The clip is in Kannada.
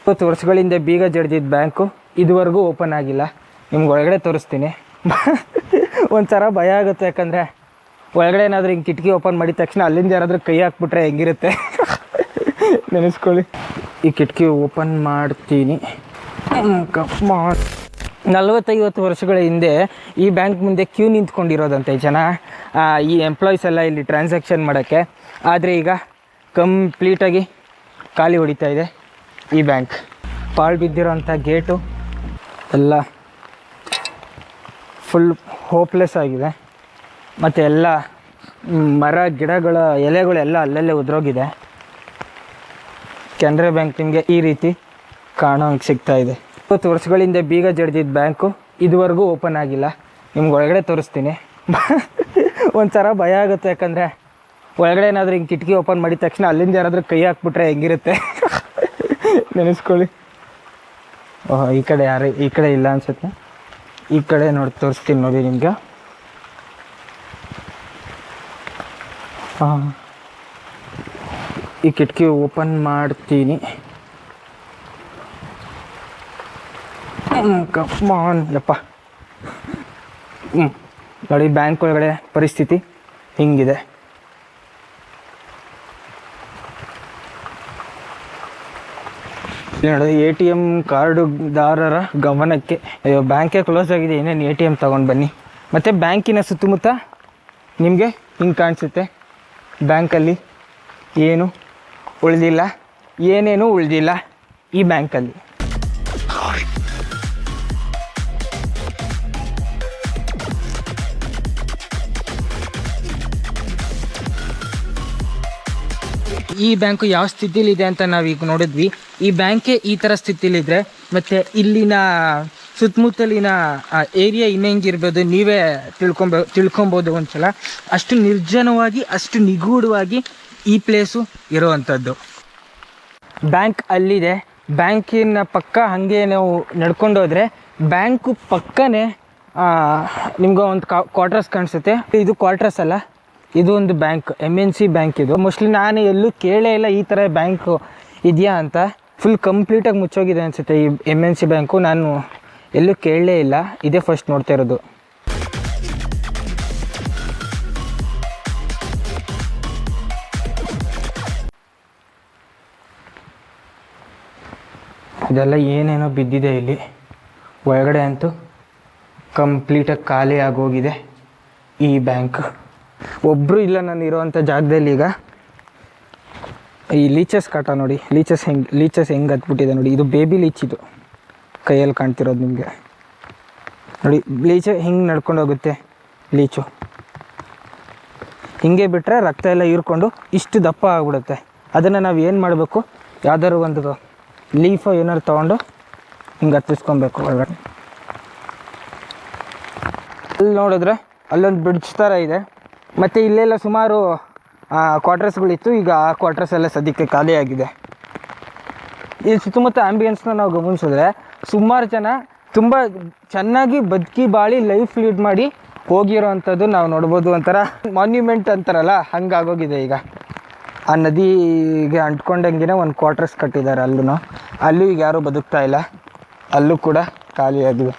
20 ವರ್ಷಗಳಿಂದ ಬೀಗ ಜಡ್ದಿದ್ದ ಬ್ಯಾಂಕು ಇದುವರೆಗೂ ಓಪನ್ ಆಗಿಲ್ಲ. ನಿಮ್ಗೆ ಒಳಗಡೆ ತೋರಿಸ್ತೀನಿ. ಒಂಥರ ಭಯ ಆಗುತ್ತೆ, ಯಾಕಂದರೆ ಒಳಗಡೆ ಏನಾದರೂ ಹಿಂಗೆ ಕಿಟಕಿ ಓಪನ್ ಮಾಡಿದ ತಕ್ಷಣ ಅಲ್ಲಿಂದ ಯಾರಾದರೂ ಕೈ ಹಾಕ್ಬಿಟ್ರೆ ಹೆಂಗಿರುತ್ತೆ ನೆನೆಸ್ಕೊಳ್ಳಿ. ಈ ಕಿಟಕಿ ಓಪನ್ ಮಾಡ್ತೀನಿ. 40-50 ವರ್ಷಗಳ ಹಿಂದೆ ಈ ಬ್ಯಾಂಕ್ ಮುಂದೆ ಕ್ಯೂ ನಿಂತ್ಕೊಂಡಿರೋದಂತೆ ಜನ, ಈ ಎಂಪ್ಲಾಯೀಸ್ ಎಲ್ಲ ಇಲ್ಲಿ ಟ್ರಾನ್ಸಾಕ್ಷನ್ ಮಾಡೋಕ್ಕೆ. ಆದರೆ ಈಗ ಕಂಪ್ಲೀಟಾಗಿ ಖಾಲಿ ಹೊಡಿತಾ ಇದೆ ಈ ಬ್ಯಾಂಕ್. ಪಾಳು ಬಿದ್ದಿರೋಂಥ ಗೇಟು ಎಲ್ಲ ಫುಲ್ ಹೋಪ್ಲೆಸ್ ಆಗಿದೆ. ಮತ್ತು ಎಲ್ಲ ಮರ ಗಿಡಗಳ ಎಲೆಗಳೆಲ್ಲ ಅಲ್ಲಲ್ಲೇ ಉದುರೋಗಿದೆ. ಕೆನರಾ ಬ್ಯಾಂಕ್ ನಿಮಗೆ ಈ ರೀತಿ ಕಾಣೋಂಗೆ ಸಿಗ್ತಾ ಇದೆ. 20 ವರ್ಷಗಳಿಂದ ಬೀಗ ಜಡ್ದಿದ್ದ ಬ್ಯಾಂಕು ಇದುವರೆಗೂ ಓಪನ್ ಆಗಿಲ್ಲ. ನಿಮ್ಗೆ ಒಳಗಡೆ ತೋರಿಸ್ತೀನಿ. ಒಂಥರ ಭಯ ಆಗುತ್ತೆ, ಯಾಕಂದರೆ ಒಳಗಡೆ ಏನಾದರೂ ಹಿಂಗೆ ಕಿಟಕಿ ಓಪನ್ ಮಾಡಿದ ತಕ್ಷಣ ಅಲ್ಲಿಂದ ಯಾರಾದರೂ ಕೈ ಹಾಕ್ಬಿಟ್ರೆ ಹೆಂಗಿರುತ್ತೆ ನೆನೆಸ್ಕೊಳ್ಳಿ. ಓಹ್, ಈ ಕಡೆ ಯಾರು ಈ ಕಡೆ ಇಲ್ಲ ಅನ್ಸುತ್ತೆ. ಈ ಕಡೆ ನೋಡಿ ತೋರಿಸ್ತೀನಿ ನೋಡಿ ನಿಮ್ಗೆ. ಹಾಂ, ಈ ಕಿಟಕಿ ಓಪನ್ ಮಾಡ್ತೀನಿ. ಕಮಾನ್ ಯಪ್ಪ. ನೋಡಿ ಬ್ಯಾಂಕ್ ಒಳಗಡೆ ಪರಿಸ್ಥಿತಿ ಹಿಂಗಿದೆ. ನೋಡಿ ATM ಕಾರ್ಡುದಾರರ ಗಮನಕ್ಕೆ. ಅಯ್ಯೋ, ಬ್ಯಾಂಕೇ ಕ್ಲೋಸ್ ಆಗಿದೆ, ಏನೇನು ATM ತೊಗೊಂಡು ಬನ್ನಿ. ಮತ್ತು ಬ್ಯಾಂಕಿನ ಸುತ್ತಮುತ್ತ ನಿಮಗೆ ಹಿಂಗೆ ಕಾಣಿಸುತ್ತೆ. ಬ್ಯಾಂಕಲ್ಲಿ ಏನು ಉಳಿದಿಲ್ಲ, ಏನೇನೂ ಉಳಿದಿಲ್ಲ ಈ ಬ್ಯಾಂಕಲ್ಲಿ. ಈ ಬ್ಯಾಂಕು ಯಾವ ಸ್ಥಿತಿಲಿದೆ ಅಂತ ನಾವೀಗ ನೋಡಿದ್ವಿ. ಈ ಬ್ಯಾಂಕೇ ಈ ಥರ ಸ್ಥಿತಿಲಿದ್ರೆ ಮತ್ತು ಇಲ್ಲಿನ ಸುತ್ತಮುತ್ತಲಿನ ಏರಿಯಾ ಇನ್ನೆಂಗಿರ್ಬೋದು ನೀವೇ ತಿಳ್ಕೊಬೋದು ಒಂದ್ಸಲ. ಅಷ್ಟು ನಿರ್ಜನವಾಗಿ, ಅಷ್ಟು ನಿಗೂಢವಾಗಿ ಈ ಪ್ಲೇಸು ಇರೋವಂಥದ್ದು. ಬ್ಯಾಂಕ್ ಅಲ್ಲಿದೆ. ಬ್ಯಾಂಕಿನ ಪಕ್ಕ ಹಾಗೆ ನಾವು ನಡ್ಕೊಂಡೋದ್ರೆ ಬ್ಯಾಂಕು ಪಕ್ಕನೇ ನಿಮ್ಗೆ ಒಂದು ಕ್ವಾರ್ಟರ್ಸ್ ಕಾಣಿಸುತ್ತೆ. ಇದು ಕ್ವಾರ್ಟರ್ಸ್ ಅಲ್ಲ, ಇದು ಒಂದು ಬ್ಯಾಂಕ್, MNC ಬ್ಯಾಂಕ್. ಇದು ಮೋಸ್ಟ್ಲಿ ನಾನು ಎಲ್ಲೂ ಕೇಳೇ ಇಲ್ಲ ಈ ಥರ ಬ್ಯಾಂಕು ಇದೆಯಾ ಅಂತ. ಫುಲ್ ಕಂಪ್ಲೀಟಾಗಿ ಮುಚ್ಚೋಗಿದೆ ಅನಿಸುತ್ತೆ ಈ MNC ಬ್ಯಾಂಕು. ನಾನು ಎಲ್ಲೂ ಕೇಳಲೇ ಇಲ್ಲ, ಇದೇ ಫಸ್ಟ್ ನೋಡ್ತಾ ಇರೋದು. ಇದೆಲ್ಲ ಏನೇನೋ ಬಿದ್ದಿದೆ ಇಲ್ಲಿ ಒಳಗಡೆ. ಅಂತೂ ಕಂಪ್ಲೀಟಾಗಿ ಖಾಲಿ ಆಗೋಗಿದೆ ಈ ಬ್ಯಾಂಕ್. ಒಬ್ಬರು ಇಲ್ಲ ನಾನು ಇರೋವಂಥ ಜಾಗದಲ್ಲಿ. ಈಗ ಈ ಲೀಚಸ್ ಕಾಟ ನೋಡಿ, ಲೀಚಸ್ ಹೆಂಗೆ ಹತ್ಬಿಟ್ಟಿದೆ ನೋಡಿ. ಇದು ಬೇಬಿ ಲೀಚ್, ಇದು ಕೈಯಲ್ಲಿ ಕಾಣ್ತಿರೋದು ನಿಮಗೆ ನೋಡಿ. ಲೀಚ ಹಿಂಗೆ ನಡ್ಕೊಂಡು ಹೋಗುತ್ತೆ ಲೀಚು. ಹಿಂಗೆ ಬಿಟ್ಟರೆ ರಕ್ತ ಎಲ್ಲ ಹೀರ್ಕೊಂಡು ಇಷ್ಟು ದಪ್ಪ ಆಗಿಬಿಡುತ್ತೆ. ಅದನ್ನು ನಾವು ಏನು ಮಾಡಬೇಕು, ಯಾವ್ದಾದ್ರು ಒಂದು ಲೀಫೋ ಏನಾದ್ರು ತೊಗೊಂಡು ಹಿಂಗೆ ಹತ್ತಿಸ್ಕೊಬೇಕು ಒಳಗಡೆ. ಅಲ್ಲಿ ನೋಡಿದ್ರೆ ಅಲ್ಲೊಂದು ಬ್ರಿಡ್ಜ್ ಥರ ಇದೆ. ಮತ್ತು ಇಲ್ಲೆಲ್ಲ ಸುಮಾರು ಕ್ವಾರ್ಟರ್ಸ್ಗಳಿತ್ತು. ಈಗ ಆ ಕ್ವಾರ್ಟರ್ಸ್ ಎಲ್ಲ ಸದ್ಯಕ್ಕೆ ಖಾಲಿಯಾಗಿದೆ. ಈ ಸುತ್ತಮುತ್ತ ಆ್ಯಂಬಿಯನ್ಸ್ನ ನಾವು ಗಮನಿಸಿದ್ರೆ ಸುಮಾರು ಜನ ತುಂಬ ಚೆನ್ನಾಗಿ ಬದುಕಿ ಬಾಳಿ ಲೈಫ್ ಲೀಡ್ ಮಾಡಿ ಹೋಗಿರೋ ಅಂಥದ್ದು ನಾವು ನೋಡ್ಬೋದು. ಒಂಥರ ಮಾನ್ಯುಮೆಂಟ್ ಅಂತಾರಲ್ಲ, ಹಂಗಾಗೋಗಿದೆ ಈಗ. ಆ ನದಿಗೆ ಅಂಟ್ಕೊಂಡಂಗೆ ಒಂದು ಕ್ವಾರ್ಟರ್ಸ್ ಕಟ್ಟಿದ್ದಾರೆ. ಅಲ್ಲೂ ಈಗ ಯಾರೂ ಬದುಕ್ತಾ ಇಲ್ಲ, ಅಲ್ಲೂ ಕೂಡ ಖಾಲಿಯಾಗಿದೆ.